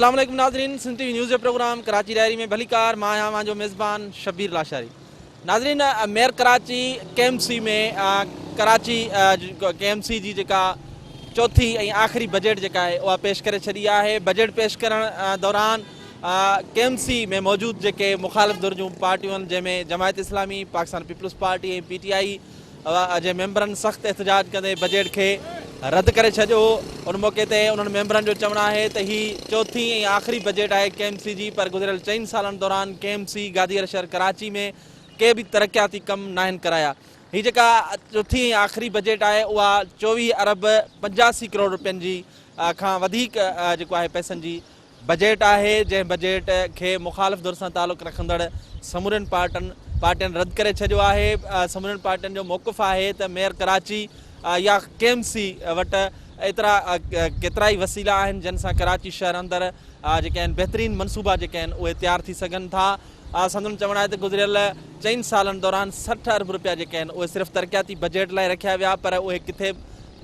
अस्सलाम वालेकुम नाज़रीन, सिंध टीवी न्यूज़ जो प्रोग्राम कराची डायरी में भलीकार मां आहियां मुंहिंजो मेज़बान शबीर लाशारी। नाज़रीन, मेयर कराची KMC में कराची KMC जी जेका चौथी ऐं आख़िरी बजट जेका आहे उहा पेश करे छॾी आहे। बजट पेश करण दौरान KMC में मौजूद जेके मुखालिफ़ धुर जूं पार्टियूं आहिनि, जंहिंमें जमायत इस्लामी, पाकिस्तान पीपल्स पार्टी ऐं PTI जे मेंबरनि सख़्तु एहतजाज कंदे बजट खे रद्द करे छॾियो। उन मौक़े ते उन्हनि मेंबरनि जो चवणु आहे त ही चौथी ऐं आख़िरी बजट आहे KMC जी, पर गुज़िरियल 4 सालनि दौरान KMC गादीअर शहर कराची में के बि तरक़ियाती कम नाहिनि कराया। हीअ जेका चौथी ऐं आख़िरी बजट आहे उहा 24 अरब 85 करोड़ रुपयनि जी खां वधीक जेको आहे पैसनि जी बजट आहे, जंहिं बजट खे मुखालिफ़ धुर सां तालुक़ु रखंदड़ समूरनि पार्टियुनि रद्द करे छॾियो आहे। समूरनि पार्टियुनि जो मौक़िफ़ आहे त मेयर कराची या KMC वटि एतिरा केतिरा ई वसीला आहिनि जिन सां कराची शहर अंदरि जेके आहिनि बहितरीनु मनसूबा जेके आहिनि उहे तयारु थी सघनि था। संदन चवणु आहे त गुज़िरियल 4 सालनि दौरान 60 अरब रुपया जेके आहिनि उहे सिर्फ़ु तरक़ियाती बजट लाइ रखिया विया, पर उहे किथे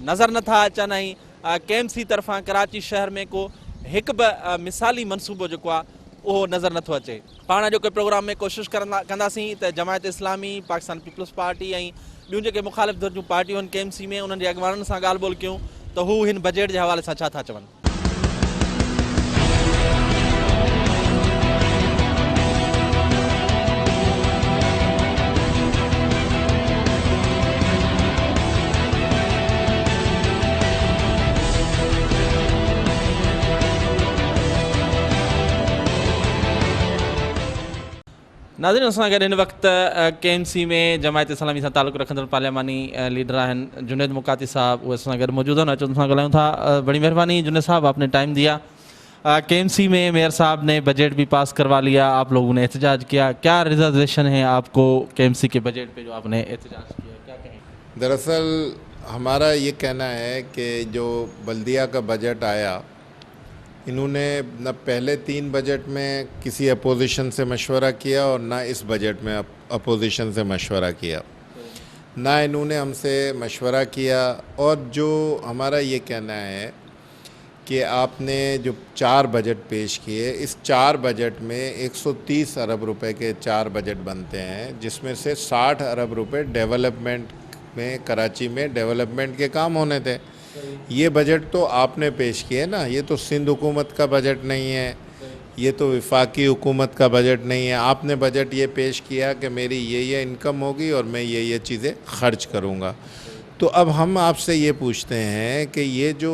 नज़र नथा अचनि ऐं KMC तरफ़ां कराची शहर में को हिकु बि मिसाली मनसूबो जेको आहे उहो नज़र नथो अचे। पाण जो प्रोग्राम में कोशिशि कंदासीं त जमायत इस्लामी, पाकिस्तान पीपल्स पार्टी ऐं ॿियूं जेके मुखालिफ़ धुर जूं पार्टियूं आहिनि KMC में, उन्हनि जे अॻवाननि सां ॻाल्हि ॿोल कयूं त हू हिन बजट जे हवाले सां छा था चवनि। नाज़रीन, असां गॾु हिन वक़्तु KMC में जमायत इस्लामी सां तालुक़ु रखंदड़ पार्लियामानी लीडर आहिनि जुनैद मुकाती साहब, उहे असां गॾु मौजूद आहिनि। अचो उनसां ॻाल्हायूं था। बड़ी मेहरबानी जुनैद साहब, आपने टाइम दिया। KMC में मेयर साहब ने बजट भी पास करवा लिया, आप लोगों ने एहतजाज किया, क्या रिजर्वेशन है आपको KMC के बजट पे जो आपने एहतजाज किया, क्या कहें? दरअसल हमारा ये कहना है कि जो बल्दिया का बजट आया, इन्होंने न पहले 3 बजट में किसी अपोजिशन से मशवरा किया और ना इस बजट में अपोजिशन से मशवरा किया, ना इन्होंने हमसे मशवरा किया। और जो हमारा ये कहना है कि आपने जो 4 बजट पेश किए, इस 4 बजट में 130 अरब रुपए के 4 बजट बनते हैं, जिसमें से 60 अरब रुपए डेवलपमेंट में, कराची में डेवलपमेंट के काम होने थे। ये बजट तो आपने पेश किए ना, ये तो सिंध हुकूमत का बजट नहीं है, ये तो वफाकी हुकूमत का बजट नहीं है। आपने बजट ये पेश किया कि मेरी ये इनकम होगी और मैं ये चीज़ें खर्च करूँगा। तो अब हम आपसे ये पूछते हैं कि ये जो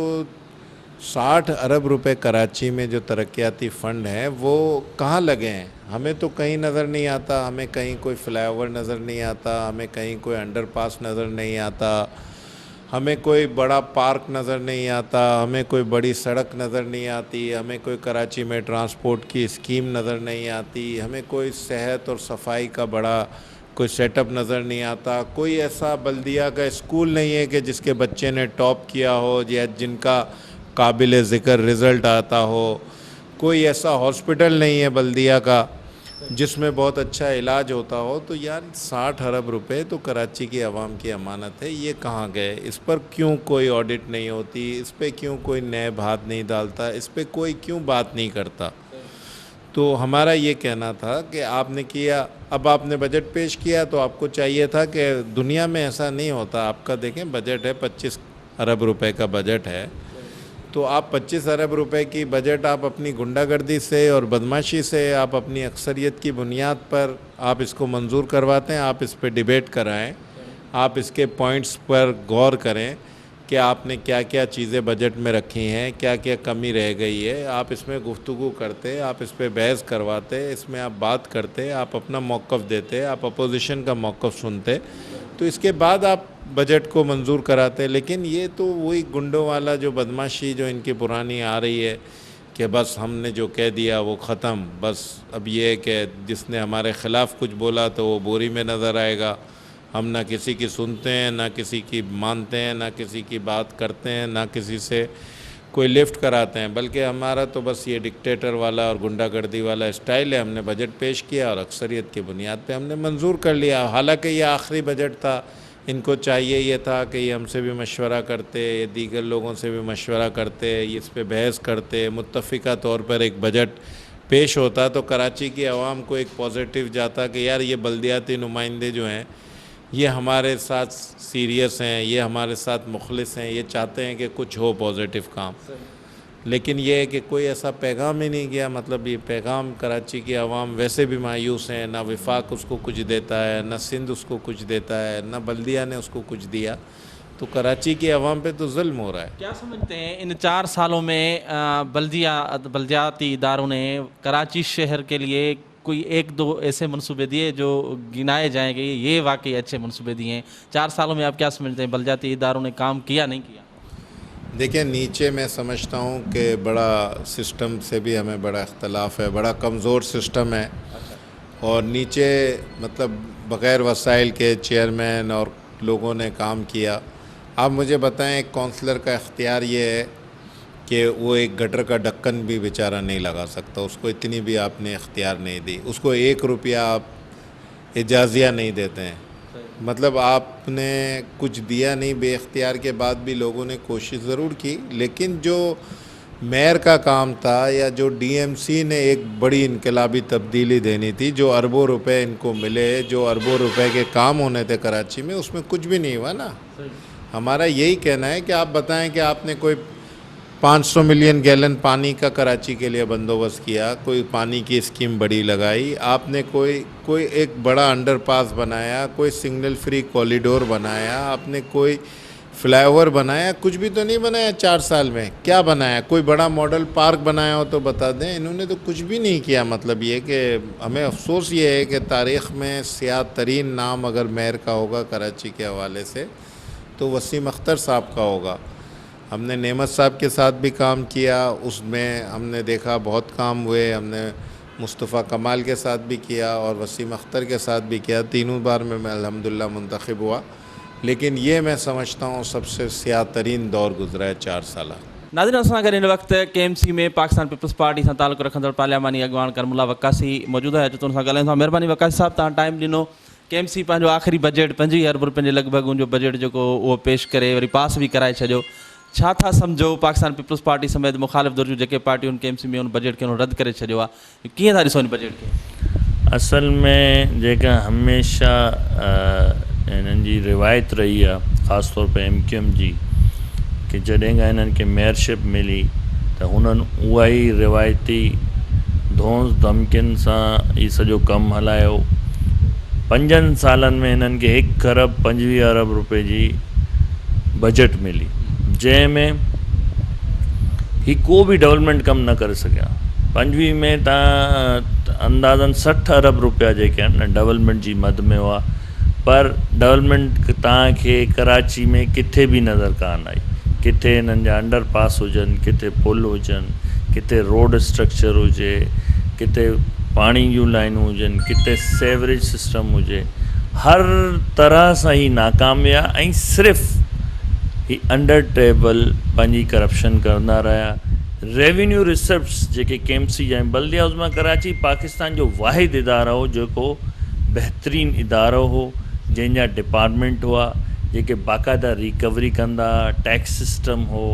60 अरब रुपए कराची में जो तरक्याती फ़ंड है वो कहाँ लगे हैं? हमें तो कहीं नज़र नहीं आता, हमें कहीं कोई फ्लाईओवर नज़र नहीं आता, हमें कहीं कोई अंडरपास नज़र नहीं आता, हमें कोई बड़ा पार्क नज़र नहीं आता, हमें कोई बड़ी सड़क नज़र नहीं आती, हमें कोई कराची में ट्रांसपोर्ट की स्कीम नज़र नहीं आती, हमें कोई सेहत और सफाई का बड़ा कोई सेटअप नज़र नहीं आता, कोई ऐसा बल्दिया का स्कूल नहीं है कि जिसके बच्चे ने टॉप किया हो या जिनका काबिल ज़िक्र रिज़ल्ट आता हो, कोई ऐसा हॉस्पिटल नहीं है बल्दिया का जिसमें बहुत अच्छा इलाज होता हो। तो यार 60 अरब रुपए तो कराची की आवाम की अमानत है, ये कहाँ गए? इस पर क्यों कोई ऑडिट नहीं होती? इस पे क्यों कोई नैब हाथ नहीं डालता? इस पे कोई क्यों बात नहीं करता? तो हमारा ये कहना था कि आपने किया, अब आपने बजट पेश किया तो आपको चाहिए था कि दुनिया में ऐसा नहीं होता। आपका देखें बजट है 25 अरब रुपए का बजट है, तो आप 25 अरब रुपए की बजट आप अपनी गुंडागर्दी से और बदमाशी से, आप अपनी अक्सरियत की बुनियाद पर आप इसको मंजूर करवाते हैं। आप इस पे डिबेट कराएं, आप इसके पॉइंट्स पर गौर करें कि आपने क्या क्या चीज़ें बजट में रखी हैं, क्या क्या कमी रह गई है। आप इसमें गुफ्तगू करते, आप इस पे बहस करवाते, इसमें आप बात करते, आप अपना मौक़िफ़ देते, आप अपोजिशन का मौक़िफ़ सुनते, तो इसके बाद आप बजट को मंजूर कराते। लेकिन ये तो वही गुंडों वाला जो बदमाशी जो इनकी पुरानी आ रही है कि बस हमने जो कह दिया वो ख़त्म, बस अब ये है कि जिसने हमारे ख़िलाफ़ कुछ बोला तो वो बोरी में नज़र आएगा। हम ना किसी की सुनते हैं, ना किसी की मानते हैं, ना किसी की बात करते हैं, ना किसी से कोई लिफ्ट कराते हैं, बल्कि हमारा तो बस ये डिक्टेटर वाला और गुंडागर्दी वाला स्टाइल है। हमने बजट पेश किया और अक्सरियत की बुनियाद पे हमने मंजूर कर लिया। हालांकि ये आखिरी बजट था, ان کو چاہیے یہ تھا کہ یہ ہم سے بھی مشورہ کرتے، یہ دیگر لوگوں سے بھی مشورہ کرتے، یہ اس پہ بحث کرتے، متفقہ طور پر ایک بجٹ پیش ہوتا تو کراچی کی عوام کو ایک پازیٹیو جاتا کہ یار یہ بلدیاتی نمائندے جو ہیں یہ ہمارے ساتھ سیریس ہیں، یہ ہمارے ساتھ مخلص ہیں، یہ چاہتے ہیں کہ کچھ ہو پازیٹیو کام. لیکن یہ ہے کہ کوئی ایسا پیغام ہی نہیں گیا. مطلب یہ پیغام کراچی کی عوام ویسے بھی مایوس ہیں، نہ وفاق اس کو کچھ دیتا ہے، نہ سندھ اس کو کچھ دیتا ہے، نہ بلدیہ نے اس کو کچھ دیا. تو کراچی کی عوام پہ تو ظلم ہو رہا ہے. کیا سمجھتے ہیں ان 4 سالوں میں بلدیاتی اداروں نے کراچی شہر کے لیے کوئی 1-2 ایسے منصوبے دیے جو گنائے جائیں گے یہ واقعی اچھے منصوبے دیے ہیں؟ 4 سالوں میں آپ کیا سمجھتے ہیں بلدیاتی اداروں نے کام کیا نہیں کیا؟ دیکھیں نیچے میں سمجھتا ہوں کہ بڑا سسٹم سے بھی ہمیں بڑا اختلاف ہے، بڑا کمزور سسٹم ہے. اور نیچے مطلب بغیر وسائل کے چیئرمین اور لوگوں نے کام کیا. آپ مجھے بتائیں ایک کونسلر کا اختیار یہ ہے کہ وہ ایک گٹر کا ڈھکن بھی بیچارہ نہیں لگا سکتا، اس کو اتنی بھی آپ نے اختیار نہیں دی، اس کو 1 روپیہ آپ اجازیہ نہیں دیتے ہیں. مطلب آپ نے کچھ دیا نہیں، بے اختیار کے بعد بھی لوگوں نے کوشش ضرور کی. لیکن جو میئر کا کام تھا یا جو ڈی ایم سی نے ایک بڑی انقلابی تبدیلی دینی تھی، جو اربوں روپے ان کو ملے، جو اربوں روپے کے کام ہونے تھے کراچی میں، اس میں کچھ بھی نہیں ہوا نا. ہمارا یہی کہنا ہے کہ آپ بتائیں کہ آپ نے کوئی 500 ملین گیلن پانی کا کراچی کے لیے بندوبست کیا، کوئی پانی کی اسکیم بڑی لگائی، آپ نے کوئی ایک بڑا انڈر پاس بنایا، کوئی سگنل فری کوریڈور بنایا، آپ نے کوئی فلائی اوور بنایا؟ کچھ بھی تو نہیں بنایا 4 سال میں. کیا بنایا؟ کوئی بڑا ماڈل پارک بنایا ہو تو بتا دیں. انہوں نے تو کچھ بھی نہیں کیا. مطلب یہ کہ ہمیں افسوس یہ ہے کہ تاریخ میں سیاہ ترین نام اگر میئر کا ہوگا کراچی کے حوالے سے تو وسیم اختر صاحب کا ہوگا. ہم نے نعمت صاحب کے ساتھ بھی کام کیا، اس میں ہم نے دیکھا بہت کام ہوئے. ہم نے مصطفیٰ کمال کے ساتھ بھی کیا اور وسیم اختر کے ساتھ بھی کیا. تینوں بار میں الحمدللہ منتخب ہوا. لیکن یہ میں سمجھتا ہوں سب سے سیاہ ترین دور گزرا ہے 4 سالہ. ناظرین اساں گھر ان وقت KMC میں پاکستان پیپلز پارٹی سے تعلق رکھندڑ پارلیمانی اگوان کرملا وکاسی موجود ہے. جو سان ॻाल्हायूं था. महिरबानी वकासी साहब तव्हां टाइम ॾिनो. KMC पंहिंजो आख़िरी बजट 25 अरब रुपयनि जे लॻभॻि उनजो बजट जेको उहो पेश करे वरी पास बि कराए छॾियो. छा था सम्झो पाकिस्तान पीपल्स पार्टी समेत मुखालिफ़ दर जूं जेके पार्टियूं KMC में उन बजट खे रद्द करे छॾियो आहे, कीअं था ॾिसो इन बजट खे? असल में जेका हमेशह इन्हनि जी रिवायत रही आहे ख़ासि तौर पे MQM जी कि जॾहिं खां इन्हनि खे मेयरशिप मिली त हुननि उहा ई रिवायती धौंस धमकियुनि सां ई सॼो कमु हलायो. 5 सालनि में हिननि खे 1 अरब 25 अरब रुपए जी बजट मिली जंहिंमें ही को बि डेवलपमेंट कमु न करे सघिया. 25 में तव्हां अंदाज़न 60 अरब रुपया जेके आहिनि न डेवलपमेंट जी मद में हुआ, पर डेवलपमेंट तव्हांखे कराची में किथे बि नज़र कान आई. किथे हिननि जा अंडर पास हुजनि, किथे पुल हुजनि, किथे रोड स्ट्रक्चर हुजे, किथे पाणी जूं लाइनूं हुजनि, किथे सेवरेज सिस्टम हुजे, हर तरह सां ई नाकामया ऐं सिर्फ़ु ही अंडर टेबल पंहिंजी करप्शन कंदा रहिया. रेवेन्यू रिसिप्ट्स जेके KMC जा बल्दिया उज़्मा कराची पाकिस्तान जो वाहिद इदारो हो जेको बहितरीनु इदारो हो, जंहिंजा डिपार्टमेंट हुआ जेके बाक़ाइदा रिकवरी कंदा, टैक्स सिस्टम हो,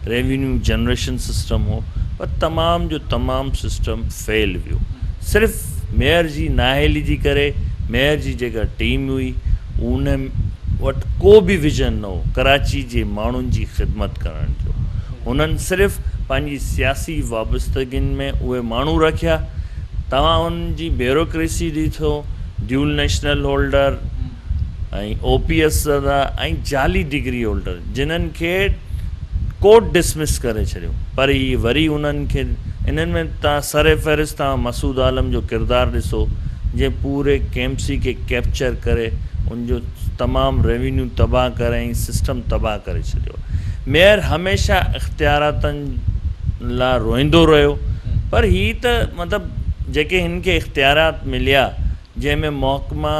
रेवेन्यू जनरेशन सिस्टम हो, पर तमाम जो तमाम सिस्टम फेल वियो. सिर्फ़ु मेयर जी नाअहली जी करे मेयर जी जेका टीम हुई उन वटि को बि विजन न हो कराची जे माण्हुनि जी ख़िदमत करण जो. हुननि सिर्फ़ु पंहिंजी सियासी वाबस्तगियुनि में उहे माण्हू रखिया. तव्हां उन्हनि जी ब्यूरोक्रेसी ॾिठो, ड्यूल नेशनल होल्डर ऐं OPS ऐं जाली डिग्री होल्डर जिन्हनि खे कोर्ट डिसमिस करे छॾियो. पर ही वरी उन्हनि खे इन्हनि में तव्हां सर फ़हरिस्त तव्हां मसूद आलम जो किरदारु ॾिसो जे पूरे KMC खे कैप्चर करे उनजो तमामु रेवेन्यू तबाह करे ऐं सिस्टम तबाह करे छॾियो. मेयर हमेशह इख़्तियारातनि लाइ रोईंदो रहियो, पर ही त मतिलबु जेके हिन खे इख़्तियारात मिलिया जंहिंमें महकमा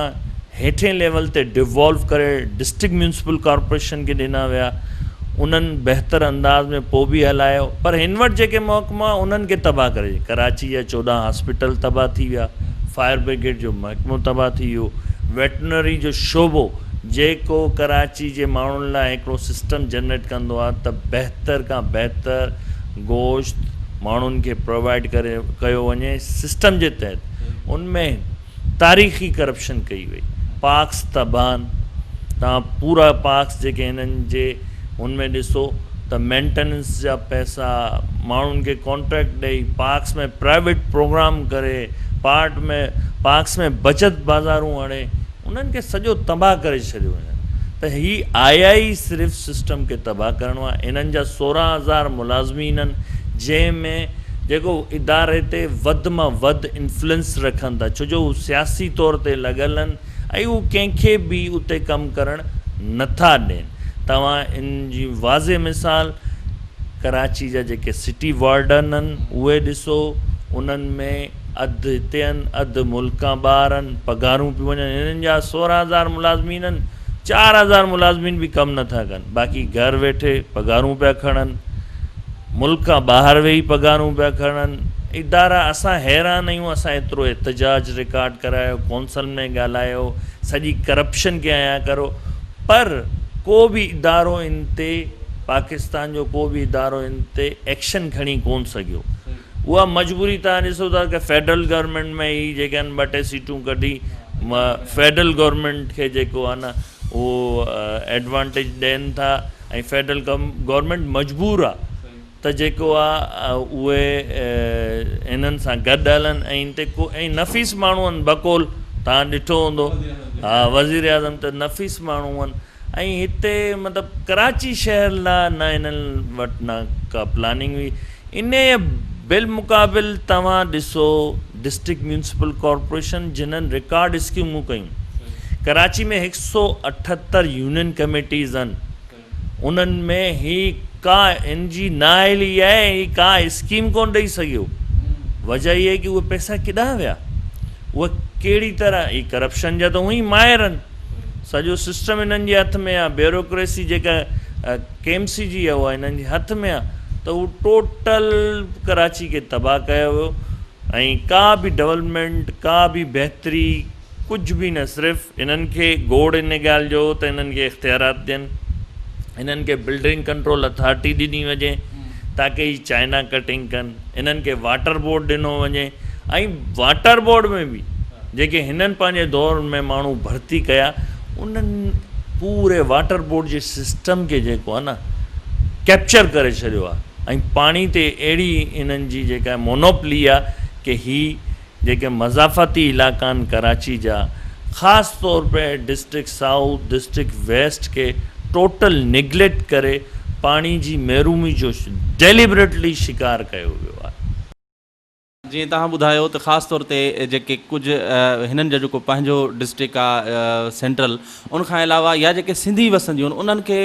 हेठे लेवल ते डिवॉल्व करे डिस्ट्रिक्ट म्यूनिसिपल कॉर्पोरेशन खे ॾिना विया, उन्हनि बहितर अंदाज़ में पोइ बि हलायो, पर हिन वटि जेके महकमा उन्हनि खे तबाह करे. कराची जा 14 हॉस्पिटल तबाह थी विया, फायर ब्रिगेड जो महकमो तबाह थी वियो, वेटनरी जो शोबो जेको कराची जे माण्हुनि लाइ हिकिड़ो सिस्टम जनरेट कंदो आहे त बहितर खां बहितर गोश्त माण्हुनि खे प्रोवाइड करे कयो वञे सिस्टम जे तहत। उनमें तारीख़ी करप्शन कई वई, पार्क्स तबान, तव्हां पूरा पार्क्स जेके हिननि जे उनमें ॾिसो त मेंटेनेंस जा पैसा माण्हुनि खे कॉन्ट्रैक्ट ॾेई पार्क्स में प्राइवेट प्रोग्राम करे पार्क्स में बचत बाज़ारूं हणे उन्हनि खे सॼो तबाह करे छॾियो वञे। त हीअ आया ई सिर्फ़ु सिस्टम खे तबाह करिणो आहे। इन्हनि जा 16,000 मुलाज़मीन आहिनि जंहिंमें जेको इदारे ते वधि मां वधि इन्फ्लुएंस रखनि था, छो जो हू सियासी तौर ते लॻल आहिनि ऐं हू कंहिंखे बि उते कमु करणु नथा ॾियनि। तव्हां इन जी वाज़े मिसाल कराची जा जेके सिटी वार्डन आहिनि उहे ॾिसो, उन्हनि में अधु हिते आहिनि अधु मुल्क ॿार आहिनि, पघारूं पियूं वञनि। हिननि जा 16,000 मुलाज़मीन आहिनि, 4,000 मुलाज़मीन बि कमु नथा कनि, बाक़ी घर वेठे पघारूं पिया खणनि, मुल्क खां ॿाहिरि वेही पघारूं पिया खणनि। इदारा असां हैरान आहियूं, असां एतिरो एहतजाज रिकॉर्ड करायो, कौंसल में ॻाल्हायो, सॼी करप्शन खे आया करो, पर को बि इदारो इन ते पाकिस्तान जो को बि इदारो इन ते एक्शन खणी कोन सघियो। उहा मजबूरी तव्हां ॾिसो था कि फेडरल गवर्नमेंट में ई जेके आहिनि 2-3 सीटूं कढी फेडरल गवर्नमेंट खे जेको आहे न उहो एडवांटेज ॾियनि था ऐं फेडरल गवर्नमेंट मजबूर आहे त जेको आहे उहे इन्हनि सां गॾु हलनि ऐं इन ते को ऐं नफ़ीस माण्हू आहिनि बकोल, तव्हां ॾिठो हूंदो, हा वज़ीर आज़म त नफ़ीस माण्हू आहिनि। ऐं हिते मतिलबु कराची शहर लाइ न इन्हनि वटि न का प्लानिंग हुई। इन बिलमुक़ाबिल तव्हां ॾिसो डिस्ट्रिक्ट म्यूनसिपल कॉर्पोरेशन जिन्हनि रिकॉर्ड स्कीमूं कयूं, कराची में 178 यूनियन कमेटीज़ आहिनि, उन्हनि में ही का इन जी नाइली आहे, ही का स्कीम कोन ॾेई सघियो। वजह इहा आहे कि उहे पैसा केॾांहुं विया, उहा कहिड़ी तरह, ही करप्शन जा त उहो ई माहिर आहिनि, सॼो सिस्टम हिननि जे हथ में आहे, ब्यूरोक्रेसी जेका KMC जी आहे उहा हिननि जे हथ में आहे। त उहो टोटल कराची खे तबाह कयो वियो ऐं का बि डेवलपमेंट, का बि बहितरी कुझु बि न। सिर्फ़ु इन्हनि खे गोड़ इन ॻाल्हि जो त इन्हनि खे इख़्तियारात ॾियनि, इन्हनि खे बिल्डिंग कंट्रोल अथॉरिटी ॾिनी वञे ताकी ही चाइना कटिंग कनि, इन्हनि खे वाटर बोर्ड ॾिनो वञे ऐं वाटर बोर्ड में बि जेके हिननि पंहिंजे दौर में माण्हू भर्ती कया, उन्हनि पूरे वाटर बोर्ड जे सिस्टम खे जेको आहे न कैप्चर करे छॾियो आहे ऐं पाणी ते अहिड़ी इन्हनि जी जेका मोनोपली आहे कि ही जेके मज़ाफ़ती इलाइक़ा आहिनि कराची जा, ख़ासि तौर पे डिस्ट्रिक्ट साउथ, डिस्ट्रिक्ट वेस्ट खे टोटल निगलेक्ट करे पाणी जी महरूमी जो डेलिबरेटली शिकार कयो वियो आहे। जीअं तव्हां ॿुधायो त ख़ासि तौर ते जेके कुझु हिननि जो जेको पंहिंजो डिस्ट्रिक्ट आहे सेंट्रल, उनखां अलावा या जेके सिंधी वसंदियूं आहिनि उन्हनि खे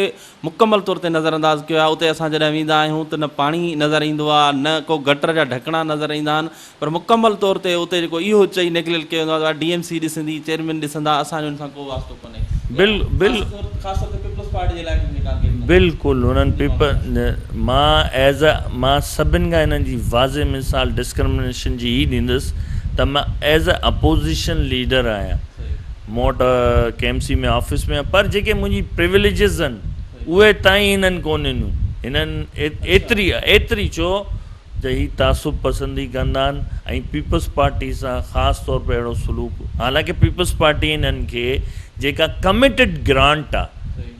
मुकमल तौर ते नज़रअंदाज़ कयो आहे। उते असां जॾहिं वेंदा आहियूं त न पाणी नज़र ईंदो आहे, न को गटर जा ढकणा नज़र ईंदा आहिनि, पर मुकमल तौर ते उते जेको इहो चई निकिरियल कयो वेंदो आहे DMC ॾिसंदी, चेयरमैन ॾिसंदा, असांजो हुन सां को वास्तो कोन्हे। बिल्कुलु उन्हनि मां सभिनि खां हिननि जी वाज़े मिसाल डिस्क्रिमिनेशन जी ई ॾींदुसि त मां एज़ अपोज़िशन लीडर आहियां, मूं वटि KMC में ऑफिस में, पर जेके मुंहिंजी प्रिविलेजिस आहिनि उहे ताईं हिननि कोन ॾिनियूं। हिननि एतिरी छो त ही तासुब पसंदी कंदा आहिनि ऐं पीपल्स पार्टी सां ख़ासि तौर पे अहिड़ो सलूक, हालांकि पीपल्स पार्टी हिननि खे जेका कमिटेड ग्रांट आहे,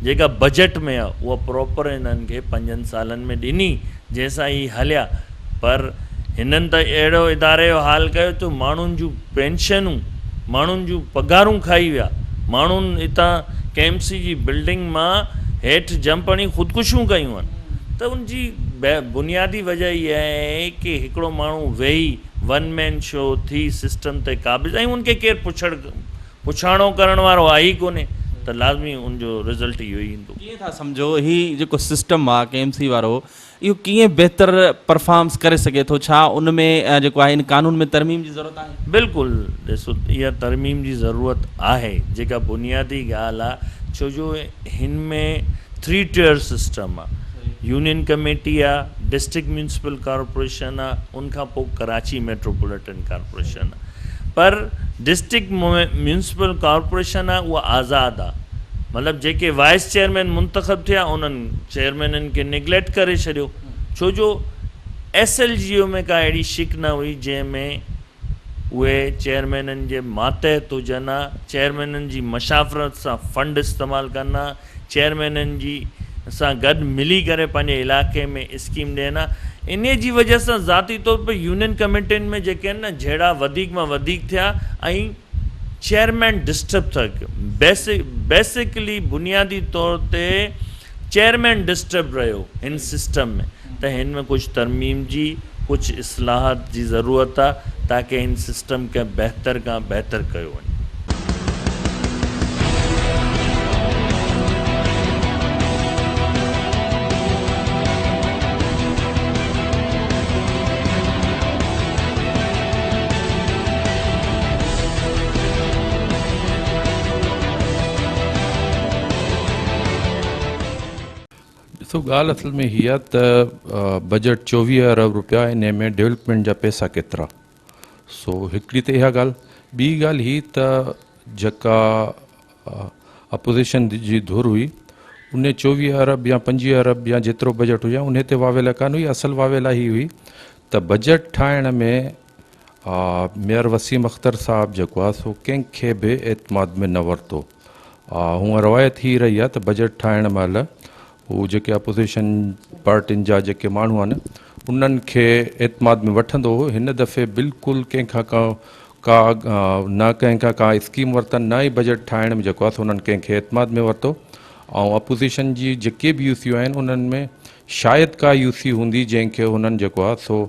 जेका बजट में आहे, उहा प्रॉपर हिननि खे 5 सालनि में ॾिनी जंहिंसां ही हलिया। पर हिननि त अहिड़ो इदारे जो हाल कयो त माण्हुनि जूं पेंशनूं, माण्हुनि जूं पघारूं खाई विया, माण्हुनि हितां KMC जी बिल्डिंग मां हेठि जंप हणी ख़ुदकुशियूं कयूं आहिनि। त उनजी बुनियादी वजह इहा आहे कि हिकिड़ो माण्हू वेही 1 मैन शो थी सिस्टम ते क़ाबिज़ ऐं उनखे केरु पुछाणो करण वारो आहे ई कोन्हे, त लाज़मी उनजो रिज़ल्ट इहो ई ईंदो। कीअं था सम्झो हीउ जेको सिस्टम आहे KMC वारो, इहो कीअं बहितर परफॉर्म्स करे सघे थो? छा उन में जेको आहे इन कानून में तरमीम जी ज़रूरत आहे? बिल्कुलु, ॾिसो इहा तरमीम जी ज़रूरत आहे, जेका बुनियादी ॻाल्हि आहे, छो जो हिन में 3 टियर सिस्टम आहे। यूनियन कमेटी आहे, डिस्ट्रिक्ट म्यूनसिपल कॉर्पोरेशन आहे, उनखां पोइ कराची मेट्रोपॉलिटन कॉर्पोरेशन आहे। पर डिस्ट्रिक्ट म्यूनसिपल कॉर्पोरेशन आहे उहा आज़ादु आहे, मतिलबु जेके वाइस चेयरमैन मुंतख़ब थिया उन्हनि चेयरमैननि खे निगलेक्ट करे छॾियो, छो जो SLGO में का अहिड़ी शिक न हुई जंहिंमें उहे चेयरमैननि जे मातहत हुजनि हा, चेयरमैननि जी मशाफ़रत सां फंड इस्तेमालु कनि हा, चेयरमैननि जी सां गॾु मिली करे पंहिंजे इलाइक़े में स्कीम ॾियनि हा। इन जी वजह सां ज़ाती तौर ते यूनियन कमेटियुनि में जेके आहिनि न जहिड़ा वधीक मां वधीक थिया ऐं चेयरमैन डिस्टर्ब थिया। बेसिकली बुनियादी तौर ते चेयरमैन डिस्टर्ब रहियो हिन सिस्टम में, त हिन में कुझु तरमीम जी कुझु इस्लाहात जी ज़रूरत आहे ताकी हिन सिस्टम खे बहितर खां बहितर कयो वञे। ॾिसो ॻाल्हि असल में हीअ आहे त बजट 24 अरब रुपया, इन में डेवलपमेंट जा पैसा केतिरा। सो हिकिड़ी त इहा ॻाल्हि, ॿी ॻाल्हि ही त जेका अपोज़िशन जी धुर हुई उन 24 अरब या 25 अरब या जेतिरो बजट हुया उन ते वावेला कान हुई। असल वावेला ही हुई त बजट ठाहिण में मेयर वसीम अख्तर साहब जेको आहे सो कंहिंखे बि एतमाद में न वरितो। हूअं रवायत थी रही आहे त बजट ठाहिण महिल हू जेके अपोज़िशन पार्टियुनि जा जेके माण्हू आहिनि उन्हनि खे एतमाद में वठंदो हो। हिन दफ़े बिल्कुलु कंहिंखां न कंहिंखां का स्कीम वरितनि, न ई बजट ठाहिण में जेको आहे सो उन्हनि कंहिंखे एतमाद में वरितो। ऐं अपोज़िशन जी जेके बि यूसियूं आहिनि उन्हनि में शायदि का यूसी हूंदी जंहिंखे हुननि जेको आहे सो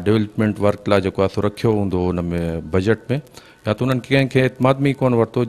डेवलपमेंट वर्क लाइ जेको आहे सो रखियो हूंदो हुन में बजट में, या त उन्हनि कंहिंखे एतमाद में ई कोन वरितो।